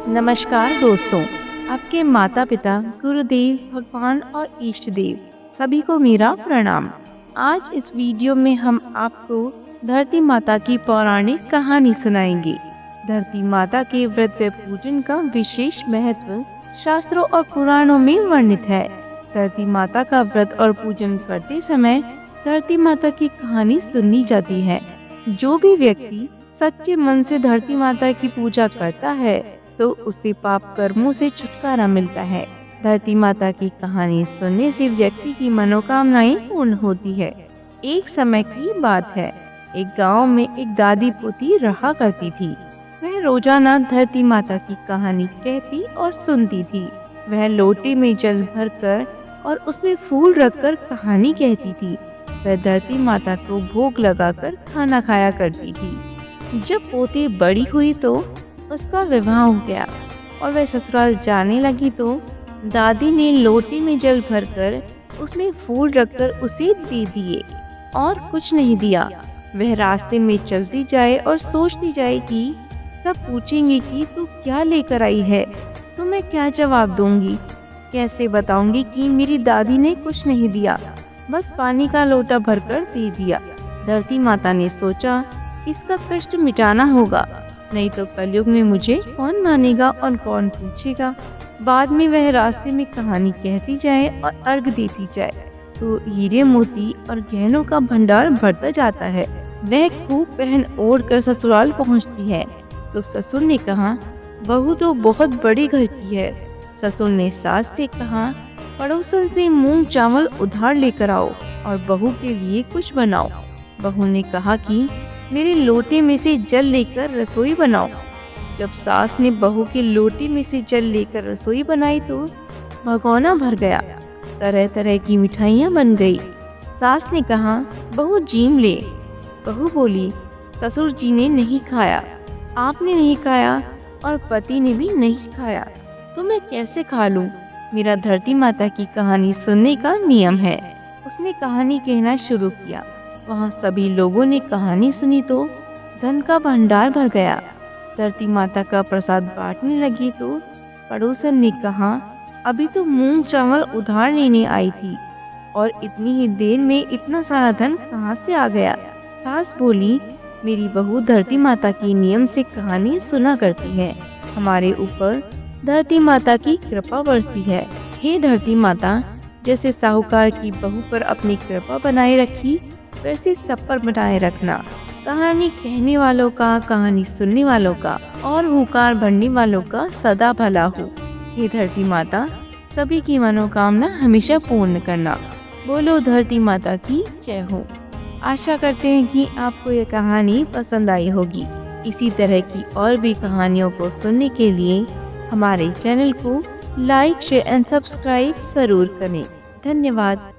नमस्कार दोस्तों, आपके माता पिता, गुरुदेव, भगवान और इष्ट देव सभी को मेरा प्रणाम। आज इस वीडियो में हम आपको धरती माता की पौराणिक कहानी सुनाएंगे। धरती माता के व्रत व पूजन का विशेष महत्व शास्त्रों और पुराणों में वर्णित है। धरती माता का व्रत और पूजन करते समय धरती माता की कहानी सुननी जाती है। जो भी व्यक्ति सच्चे मन से धरती माता की पूजा करता है तो उसे पाप कर्मों से छुटकारा मिलता है। धरती माता की कहानी सुनने से व्यक्ति की मनोकामनाएं पूर्ण होती है। एक समय की बात है, एक गांव में एक दादी पोती रहा करती थी। वह रोजाना धरती माता की कहानी कहती और सुनती थी। वह लोटे में जल भरकर और उसमें फूल रखकर कहानी कहती थी। वह धरती माता को भोग लगाकर खाना खाया करती थी। जब पोती बड़ी हुई तो उसका विवाह हो गया और वह ससुराल जाने लगी तो दादी ने लोटे में जल भरकर उसमें फूल रखकर उसे दे दिए और कुछ नहीं दिया। वह रास्ते में चलती जाए और सोचती जाए कि सब पूछेंगे कि तू क्या लेकर आई है, तो मैं क्या जवाब दूंगी, कैसे बताऊंगी कि मेरी दादी ने कुछ नहीं दिया, बस पानी का लोटा भरकर दे दिया। धरती माता ने सोचा इसका कष्ट मिटाना होगा, नहीं तो कलयुग में मुझे कौन मानेगा और कौन पूछेगा। बाद में वह रास्ते में कहानी कहती जाए और अर्घ देती जाए तो हीरे मोती और गहनों का भंडार बढ़ता जाता है। वह खूब पहन ओढ़ कर ससुराल पहुंचती है तो ससुर ने कहा, बहू तो बहुत बड़े घर की है। ससुर ने सास से कहा, पड़ोसन से मूंग चावल उधार लेकर आओ और बहू के लिए कुछ बनाओ। बहू ने कहा कि मेरे लोटे में से जल लेकर रसोई बनाओ। जब सास ने बहू के लोटे में से जल लेकर रसोई बनाई तो भगोना भर गया। तरह तरह की मिठाइयाँ बन गई। सास ने कहा, बहू जीम ले। बहू बोली, ससुर जी ने नहीं खाया, आपने नहीं खाया और पति ने भी नहीं खाया, तो मैं कैसे खा लूं? मेरा धरती माता की कहानी सुनने का नियम है। उसने कहानी कहना शुरू किया। वहाँ सभी लोगों ने कहानी सुनी तो धन का भंडार भर गया। धरती माता का प्रसाद बांटने लगी तो पड़ोसन ने कहा, अभी तो मूंग चावल उधार लेने आई थी और इतनी ही देर में इतना सारा धन कहाँ से आ गया। सास बोली, मेरी बहू धरती माता की नियम से कहानी सुना करती है, हमारे ऊपर धरती माता की कृपा बरसती है। हे धरती माता, जैसे साहूकार की बहू पर अपनी कृपा बनाए रखी वैसे सब पर बनाए रखना। कहानी कहने वालों का, कहानी सुनने वालों का और हुकार भरने वालों का सदा भला हो। हे धरती माता, सभी की मनोकामना हमेशा पूर्ण करना। बोलो धरती माता की जय हो। आशा करते हैं कि आपको यह कहानी पसंद आई होगी। इसी तरह की और भी कहानियों को सुनने के लिए हमारे चैनल को लाइक, शेयर एंड सब्सक्राइब जरूर करें। धन्यवाद।